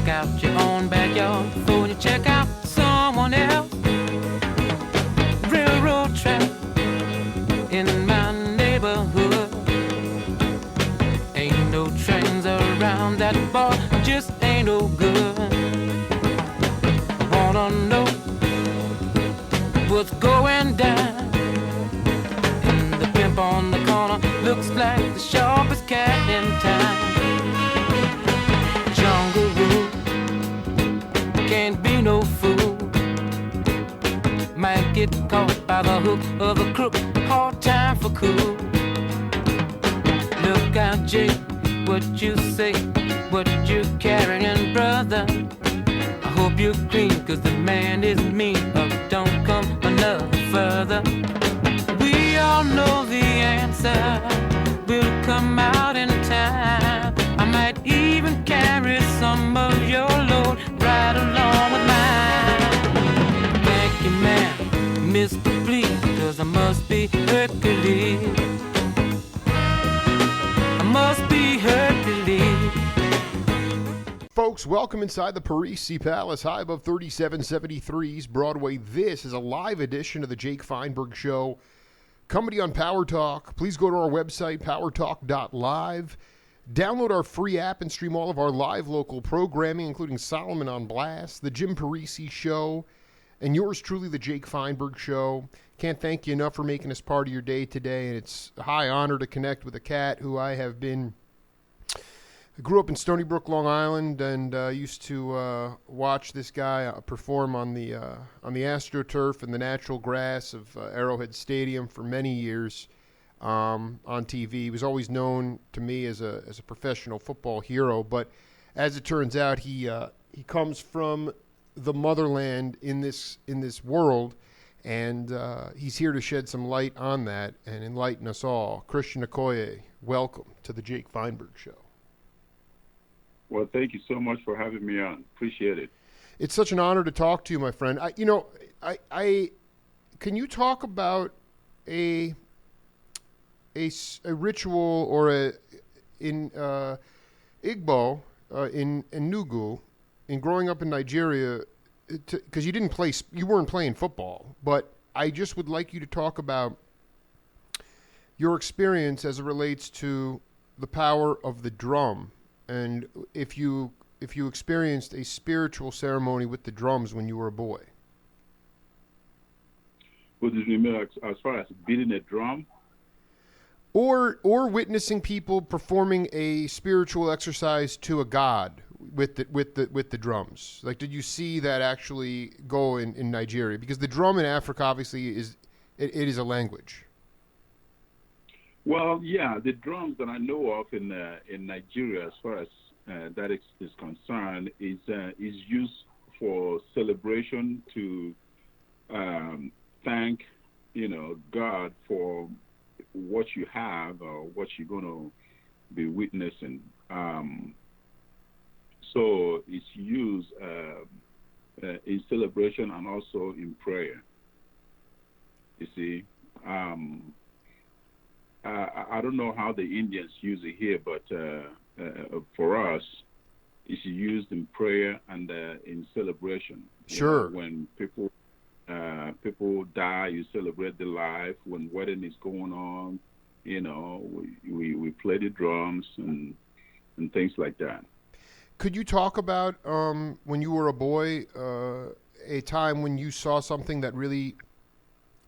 check out your own backyard before you check out someone else. Railroad track in my neighborhood. Ain't no trains around that bar, just ain't no good. I wanna know what's going down. And the pimp on the corner looks like the sharpest cat in town. Jungle rule, can't be no fool. Might get caught by the hook of a crook, hard time for cool. Look out, Jake, what you say, what you carrying, brother. I hope you're clean, cause the man is mean, or don't come another further. We all know the answer will come out in time. I might even carry some of your load right along with mine. Thank you, man, Mr. Please, cause I must be Hercules. I must be Hercules. Folks, welcome inside the Parisi Palace, high above 3773's Broadway. This is a live edition of the Jake Feinberg Show, coming to you on Power Talk. Please go to our website, powertalk.live. Download our free app and stream all of our live local programming, including Solomon on Blast, the Jim Parisi Show, and yours truly, the Jake Feinberg Show. Can't thank you enough for making us part of your day today, and it's a high honor to connect with a cat who I grew up in Stony Brook, Long Island, and used to watch this guy perform on the AstroTurf and the natural grass of Arrowhead Stadium for many years on TV. He was always known to me as a professional football hero, but as it turns out, he comes from the motherland in this world, and he's here to shed some light on that and enlighten us all. Christian Okoye, welcome to the Jake Feinberg Show. Well, thank you so much for having me on. Appreciate it. It's such an honor to talk to you, my friend. I can you talk about a ritual or in Igbo in Enugu, in growing up in Nigeria, because you weren't playing football, but I just would like you to talk about your experience as it relates to the power of the drum. And if you experienced a spiritual ceremony with the drums when you were a boy. What do you mean as far as beating a drum? Or witnessing people performing a spiritual exercise to a god with the drums. Like, did you see that actually go in Nigeria? Because the drum in Africa obviously is a language. Well, yeah, the drums that I know of in Nigeria, as far as that is concerned, is used for celebration to thank, God for what you have or what you're going to be witnessing. So it's used in celebration and also in prayer. You see. I don't know how the Indians use it here, but for us, it's used in prayer and in celebration. Sure. When people die, you celebrate the life. When wedding is going on, we play the drums and things like that. Could you talk about when you were a boy, a time when you saw something that really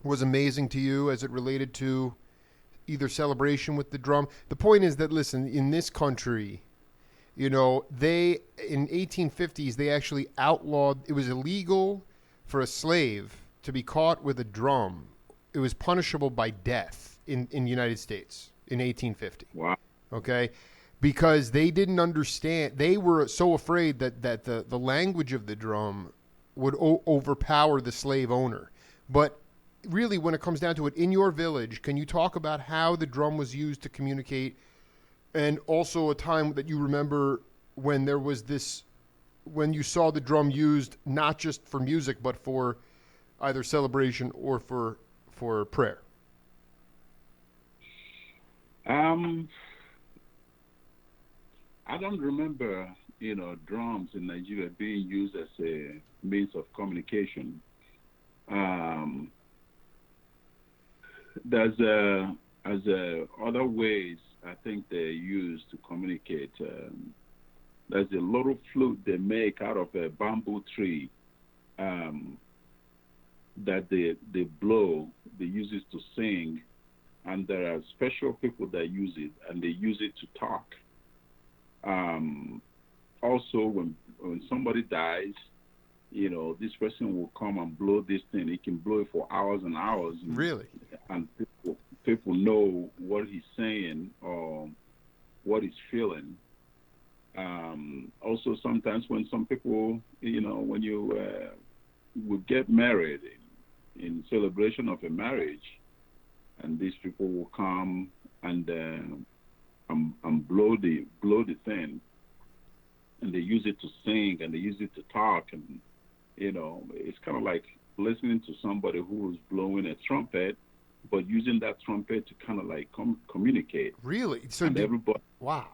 was amazing to you as it related to either celebration with the drum? The point is that, listen, in this country, they, in 1850s, they actually outlawed, it was illegal for a slave to be caught with a drum. It was punishable by death in the United States in 1850. Wow. Okay? Because they didn't understand, they were so afraid that the language of the drum would overpower the slave owner. But really, when it comes down to it, in your village, can you talk about how the drum was used to communicate, and also a time that you remember when there was when you saw the drum used not just for music, but for either celebration or for prayer? I don't remember drums in Nigeria being used as a means of communication. Um, there's other ways I think they use to communicate. There's a little flute they make out of a bamboo tree um, that they blow. They use it to sing, and there are special people that use it, and they use it to talk. Um, Also, when somebody dies, this person will come and blow this thing. He can blow it for hours and hours, Really? and people know what he's saying or what he's feeling. Also, sometimes when some people, when you would get married in celebration of a marriage, and these people will come and blow the thing, and they use it to sing and they use it to talk, and it's kind of like listening to somebody who's blowing a trumpet, but using that trumpet to kind of like communicate. Really? So And everybody, wow.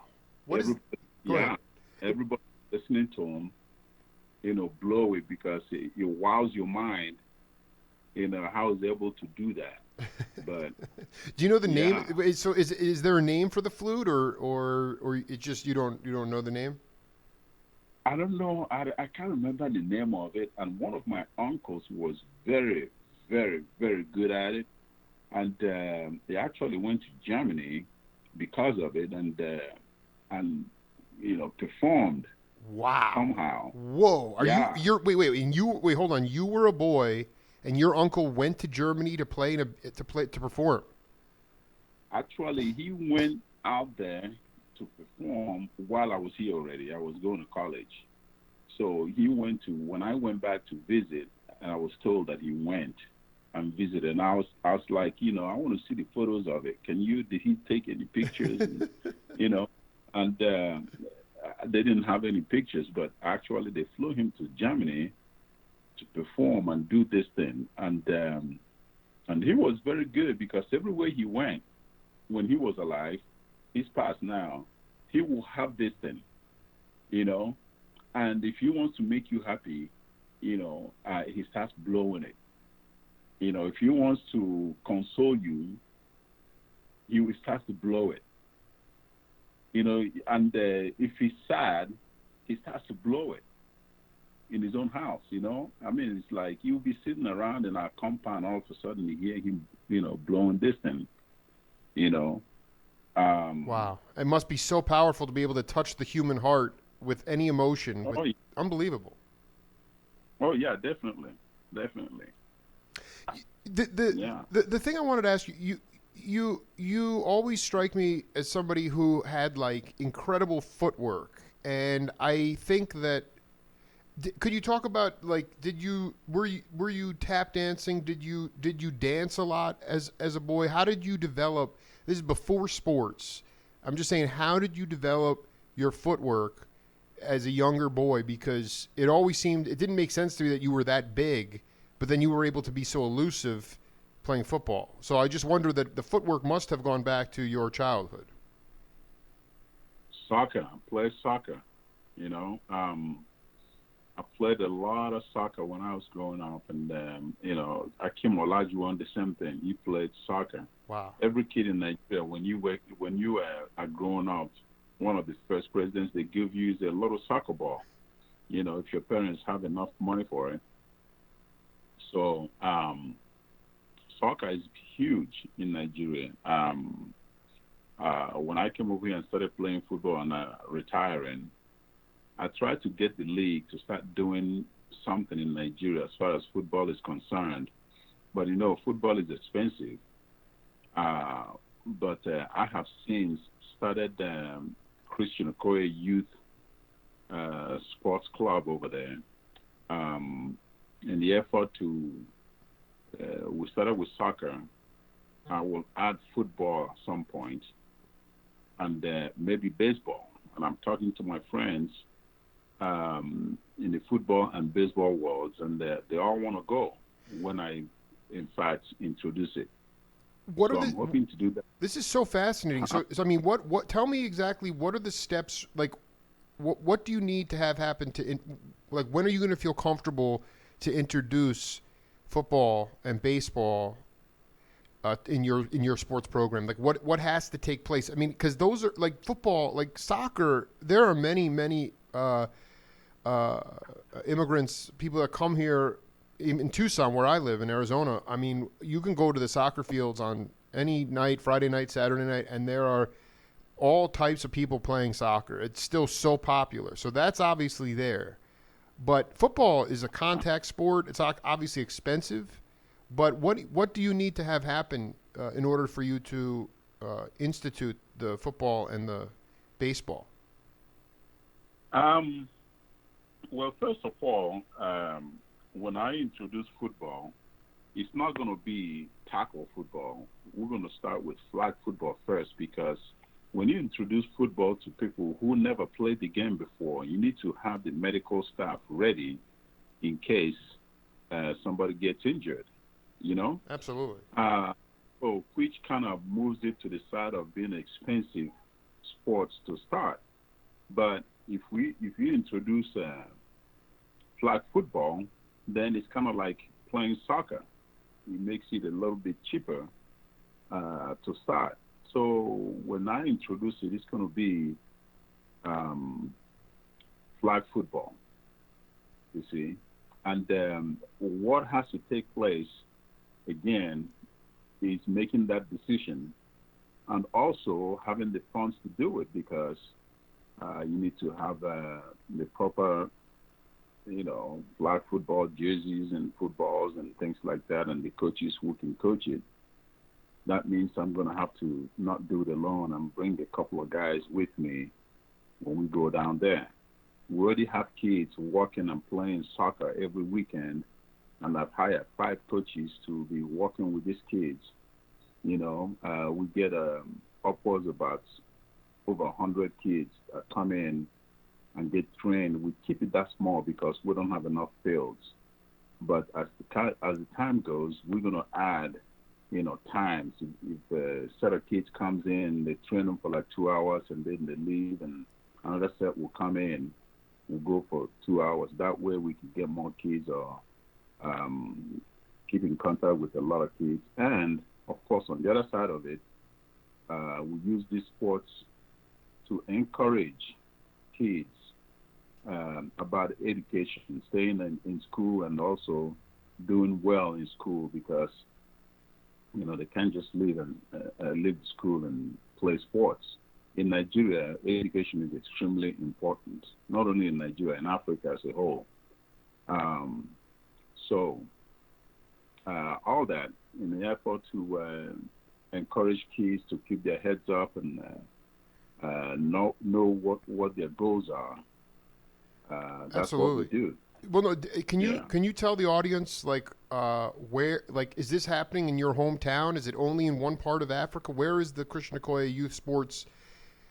What is? everybody, Go ahead. everybody listening to him, blow it because it wows your mind. How is able to do that? But Do you know the yeah, name? So is there a name for the flute, or it just you don't know the name? I don't know. I can't remember the name of it. And one of my uncles was very, very, very good at it. And they actually went to Germany because of it, and performed Wow. somehow. Whoa. Are you Yeah, you're wait, and you wait, hold on. You were a boy and your uncle went to Germany to to perform. actually, he went out there to perform while I was here already. I was going to college, so he went to. When I went back to visit, and I was told that he went and visited, and I was like, I want to see the photos of it. Did he take any pictures? And, you know, and they didn't have any pictures, but actually they flew him to Germany to perform and do this thing, and he was very good because everywhere he went when he was alive, he's passed now, he will have this thing, you know, and if he wants to make you happy, he starts blowing it. If he wants to console you, he will start to blow it. And if he's sad, he starts to blow it in his own house. I mean, it's like you'll be sitting around in our compound, all of a sudden you hear him, blowing this thing. You know, Wow. It must be so powerful to be able to touch the human heart with any emotion. oh, Unbelievable. oh yeah, definitely, definitely, yeah. The thing I wanted to ask you always strike me as somebody who had like incredible footwork, and I think that could you talk about like were you tap dancing? Did you dance a lot as a boy? How did you develop? This is before sports. I'm just saying, how did you develop your footwork as a younger boy? Because it didn't make sense to me that you were that big, but then you were able to be so elusive playing football. So I just wonder that the footwork must have gone back to your childhood. Soccer, I played soccer. You know, I played a lot of soccer when I was growing up, and Akim Olajuwon, the same thing. He played soccer. Wow. Every kid in Nigeria, when you are growing up, one of the first presidents they give you is a little soccer ball. If your parents have enough money for it. So soccer is huge in Nigeria. When I came over here and started playing football and retiring, I tried to get the league to start doing something in Nigeria as far as football is concerned. But football is expensive. But I have since started Christian Okoye Youth Sports Club over there. In the effort to, we started with soccer. I will add football at some point, and maybe baseball. And I'm talking to my friends in the football and baseball worlds, and they all want to go when I, in fact, introduce it. I'm hoping to do that. This is so fascinating. So I mean, what? Tell me exactly what are the steps? Like, what do you need to have happen like when are you going to feel comfortable to introduce football and baseball in your sports program? Like what has to take place? I mean, because those are like football, like soccer. There are many immigrants, people that come here in Tucson, where I live in Arizona. I mean, you can go to the soccer fields on any night, Friday night, Saturday night, and there are all types of people playing soccer. It's still so popular. So that's obviously there. But football is a contact sport. It's obviously expensive. But what do you need to have happen in order for you to institute the football and the baseball? Well, first of all, when I introduce football, it's not going to be tackle football. We're going to start with flag football first, because when you introduce football to people who never played the game before, you need to have the medical staff ready in case somebody gets injured, you know? Absolutely. So which kind of moves it to the side of being expensive sports to start. But if you introduce flag football, then it's kind of like playing soccer. It makes it a little bit cheaper to start. So when I introduce it, it's going to be flag football, you see. And what has to take place, again, is making that decision and also having the funds to do it, because you need to have the proper, flag football jerseys and footballs and things like that, and the coaches who can coach it. That means I'm going to have to not do it alone and bring a couple of guys with me when we go down there. We already have kids working and playing soccer every weekend, and I've hired 5 coaches to be working with these kids. We get upwards about over 100 kids that come in and get trained. We keep it that small because we don't have enough fields. But as the time goes, we're going to add, times. If a set of kids comes in, they train them for like 2 hours, and then they leave, and another set will come in. We'll go for 2 hours. That way we can get more kids or keep in contact with a lot of kids. And, of course, on the other side of it, we use these sports to encourage kids about education, staying in school and also doing well in school, because they can't just leave the school and play sports. In Nigeria, education is extremely important, not only in Nigeria, in Africa as a whole. So all that in the effort to encourage kids to keep their heads up and know what their goals are. That's Absolutely. what we do. Well, no, can you tell the audience where, is this happening in your hometown? Is it only in one part of Africa? Where is the Christian Okoye Youth Sports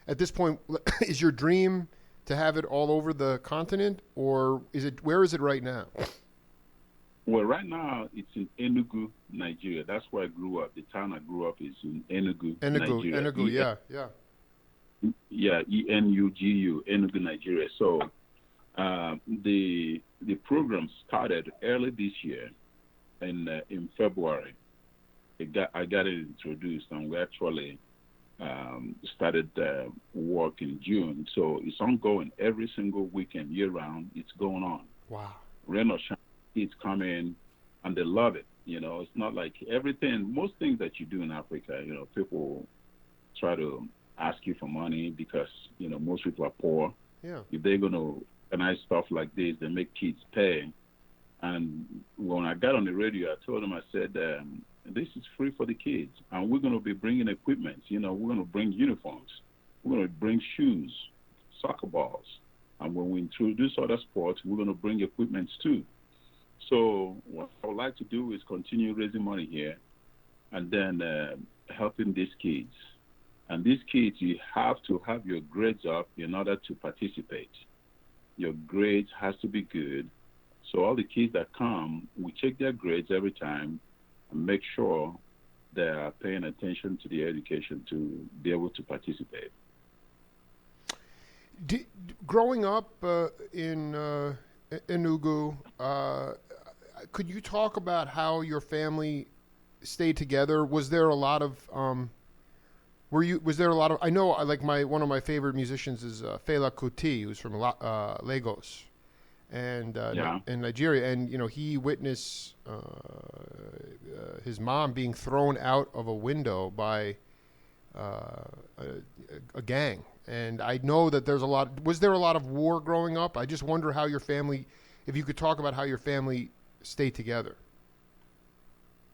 at this point? Is your dream to have it all over the continent, or where is it right now? Well, right now it's in Enugu, Nigeria. That's where I grew up. The town I grew up is in Enugu, Nigeria. Enugu, yeah. Yeah, Enugu, Enugu, Nigeria. So the program started early this year, in February. I got it introduced, and we actually started work in June. So it's ongoing every single weekend, year round. It's going on. Wow. Rain or shine, kids come in and they love it. It's not like most things that you do in Africa, people try to ask you for money because, most people are poor. Yeah. If they're going to organize stuff like this, they make kids pay. And when I got on the radio, I told them, I said, this is free for the kids. And we're going to be bringing equipment. We're going to bring uniforms. We're going to bring shoes, soccer balls. And when we introduce other sports, we're going to bring equipment too. So what I would like to do is continue raising money here and then helping these kids. And these kids, you have to have your grades up in order to participate. Your grades has to be good. So all the kids that come, we check their grades every time and make sure they are paying attention to the education to be able to participate. Growing up in Enugu, could you talk about how your family stayed together? Was there a lot of was there a lot of? I know, like one of my favorite musicians is Fela Kuti, who's from Lagos, and Yeah. in Nigeria, and he witnessed his mom being thrown out of a window by a gang. And I know that there's a lot. Was there a lot of war growing up? I just wonder how your family, if you could talk about how your family stayed together.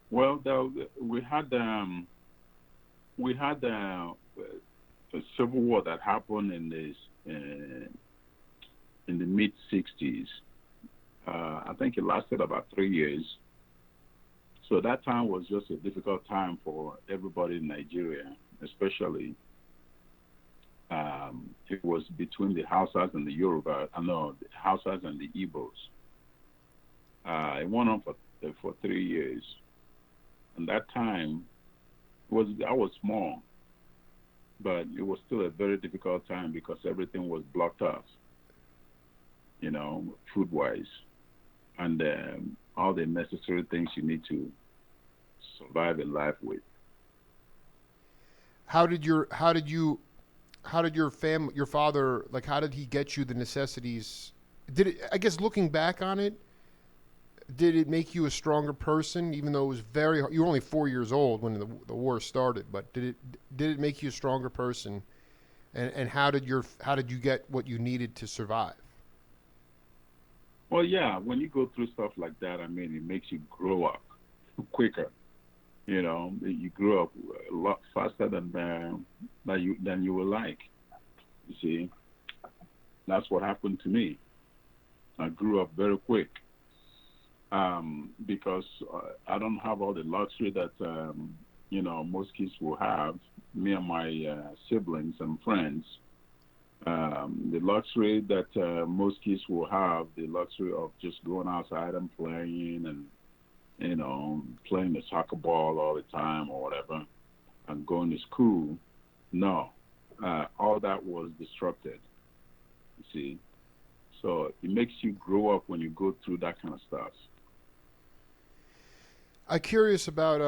Well, we had a civil war that happened in the mid '60s. I think it lasted about 3 years. So that time was just a difficult time for everybody in Nigeria, especially. It was between the Hausas and the Yoruba. The Hausas and the Igbos. It went on for 3 years, and that time I was small, but it was still a very difficult time because everything was blocked off, food wise, and all the necessary things you need to survive in life with. How did your family, your father, like, how did he get you the necessities? I guess looking back on it, did it make you a stronger person, even though it was very hard? You were only 4 years old when the war started, but did it make you a stronger person? And how did you get what you needed to survive? Well, yeah, when you go through stuff like that, it makes you grow up quicker. You grow up a lot faster than you would like. You see, that's what happened to me. I grew up very quick because I don't have all the luxury that most kids will have. Me and my siblings and friends, the luxury that most kids will have, the luxury of just going outside and playing and playing the soccer ball all the time or whatever, and going to school. No, all that was disrupted. You see, so it makes you grow up when you go through that kind of stuff. I'm curious about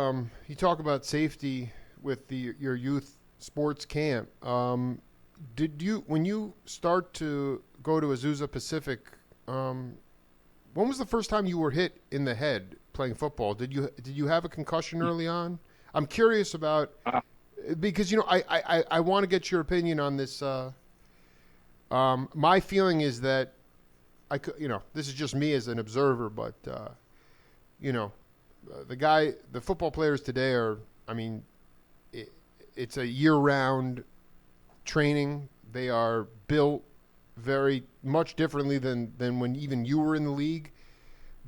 you talk about safety with your youth sports camp. When you start to go to Azusa Pacific, when was the first time you were hit in the head playing football? Did you have a concussion early on? I'm curious about because I want to get your opinion on this. My feeling is that this is just me as an observer, but the football players today are, it's a year-round training. They are built very much differently than when even you were in the league.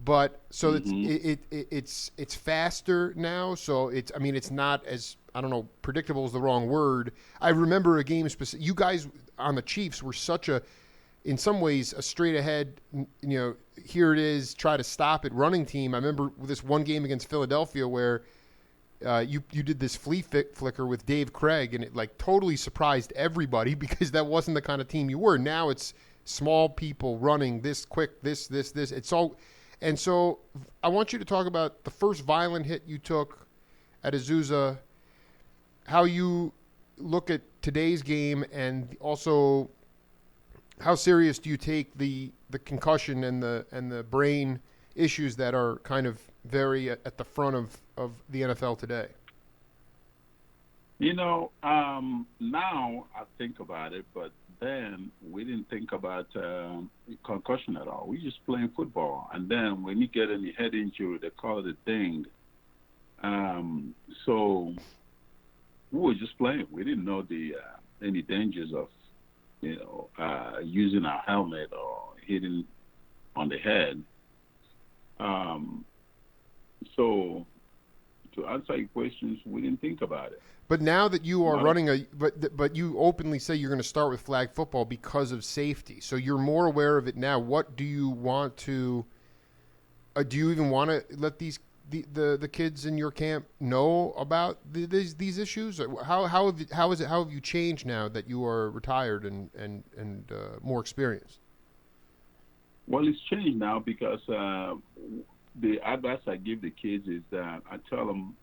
But so it's faster now. So it's not as, I don't know, predictable is the wrong word. I remember a game you guys on the Chiefs were in some ways a straight ahead, here it is, try to stop it running team. I remember this one game against Philadelphia where you did this flea flicker with Dave Craig, and it like totally surprised everybody because that wasn't the kind of team you were. Now it's small people running this quick, this. It's all. And so I want you to talk about the first violent hit you took at Azusa, how you look at today's game, and also how serious do you take the concussion and the brain issues that are kind of very at the front of the NFL today? Now I think about it, but then we didn't think about concussion at all. We just playing football, and then when you get any head injury, they call it a ding. So we were just playing. We didn't know any dangers of using a helmet or hitting on the head. So to answer your questions, we didn't think about it. But now that you are running but you openly say you're going to start with flag football because of safety. So you're more aware of it now. What do you want to? Do you even want to let these the kids in your camp know about these issues? How have you changed now that you are retired and more experienced? Well, it's changed now because the advice I give the kids is that I tell them,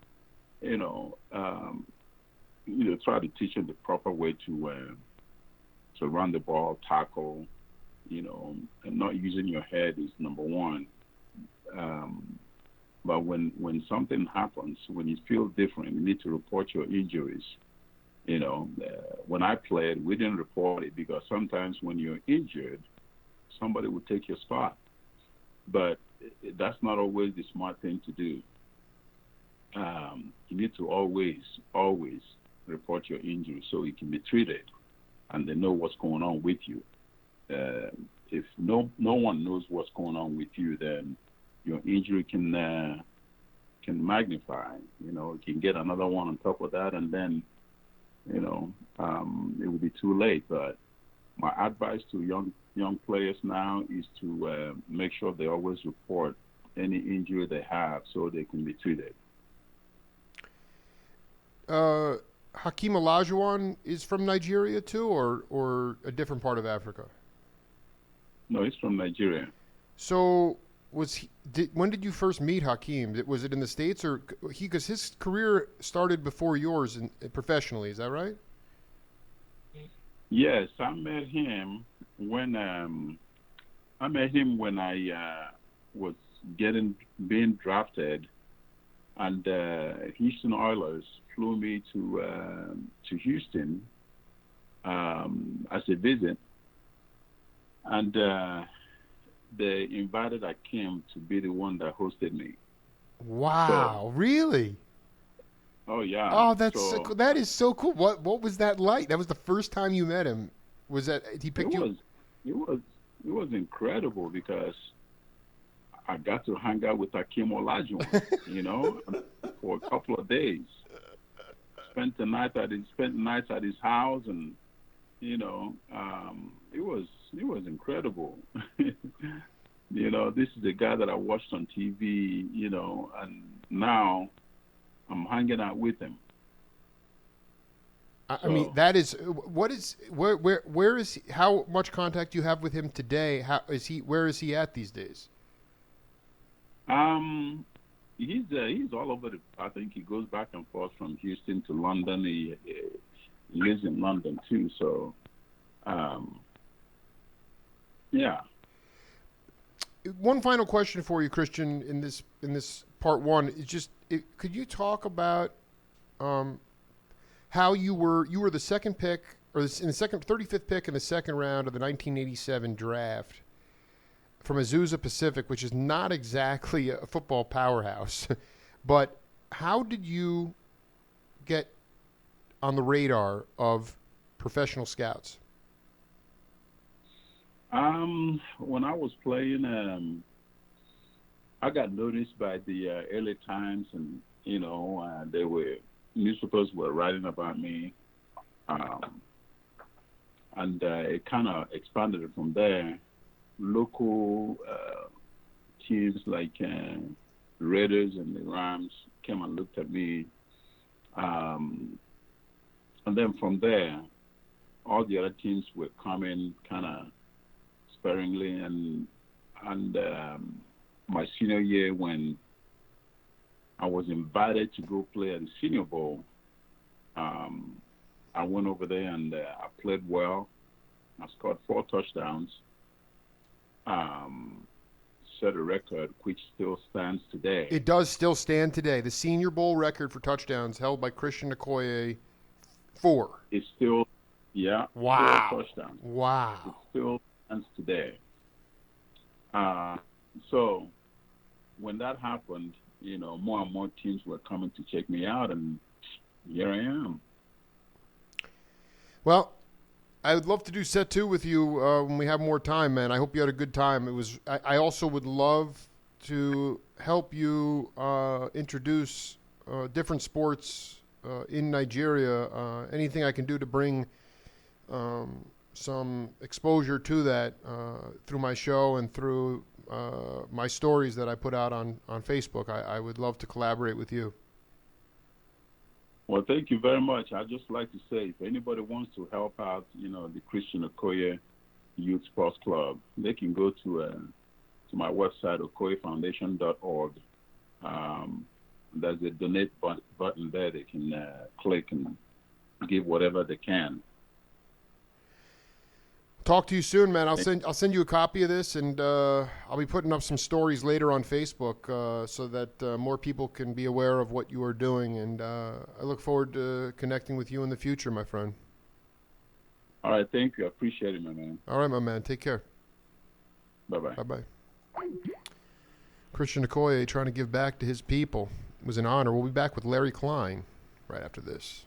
try to teach them the proper way to run the ball, tackle, and not using your head is number one. But when something happens, when you feel different, you need to report your injuries. When I played, we didn't report it because sometimes when you're injured, somebody will take your spot. But that's not always the smart thing to do. You need to always report your injury so you can be treated and they know what's going on with you. If no one knows what's going on with you, then your injury can magnify. You can get another one on top of that, and then it will be too late. But my advice to young players now is to make sure they always report any injury they have so they can be treated. Hakeem Olajuwon is from Nigeria too, or a different part of Africa? No, he's from Nigeria. So when did you first meet Hakeem? Was it in the States, or because his career started before yours professionally? Is that right? Yes, I met him when I was being drafted, and Houston Oilers flew me to Houston as a visit, and they invited Hakeem to be the one that hosted me. Wow, really? Oh yeah. Oh, that is so cool. What was that like? That was the first time you met him. Was that he picked you? It was incredible because I got to hang out with Hakeem Olajuwon, for a couple of days. Spent nights at his house, and it was incredible. This is the guy that I watched on TV, and now I'm hanging out with him. I mean, that is where is he, how much contact you have with him today? Where is he at these days? He's all over I think he goes back and forth from Houston to London. He lives in London too. So, yeah. One final question for you, Christian, in this part one is just could you talk about how you were the second pick, or in the 35th pick in the second round of the 1987 draft from Azusa Pacific, which is not exactly a football powerhouse, but how did you get on the radar of professional scouts? When I was playing, I got noticed by the LA Times, and newspapers were writing about me, and it kind of expanded from there. Local teams like Raiders and the Rams came and looked at me, and then from there, all the other teams were coming kind of sparingly, and my senior year, when I was invited to go play at the Senior Bowl, I went over there and I played well. I scored 4 touchdowns. Set a record which still stands today. It does still stand today. The Senior Bowl record for touchdowns held by Christian Okoye, 4. It's still, yeah. Wow. 4 touchdowns. Wow. It still stands today. So when that happened, more and more teams were coming to check me out, and here I am. Well, I would love to do set 2 with you when we have more time, man. I hope you had a good time. I also would love to help you introduce different sports in Nigeria. Anything I can do to bring some exposure to that through my show and through my stories that I put out on Facebook. I would love to collaborate with you. Well, thank you very much. I'd just like to say, if anybody wants to help out, the Christian Okoye Youth Sports Club, they can go to my website, okoyefoundation.org. There's a donate button there. They can click and give whatever they can. Talk to you soon, man. I'll send you a copy of this, and I'll be putting up some stories later on Facebook so that more people can be aware of what you are doing. And I look forward to connecting with you in the future, my friend. All right, thank you. I appreciate it, my man. All right, my man. Take care. Bye-bye. Bye-bye. Christian Okoye trying to give back to his people. It was an honor. We'll be back with Larry Klein right after this.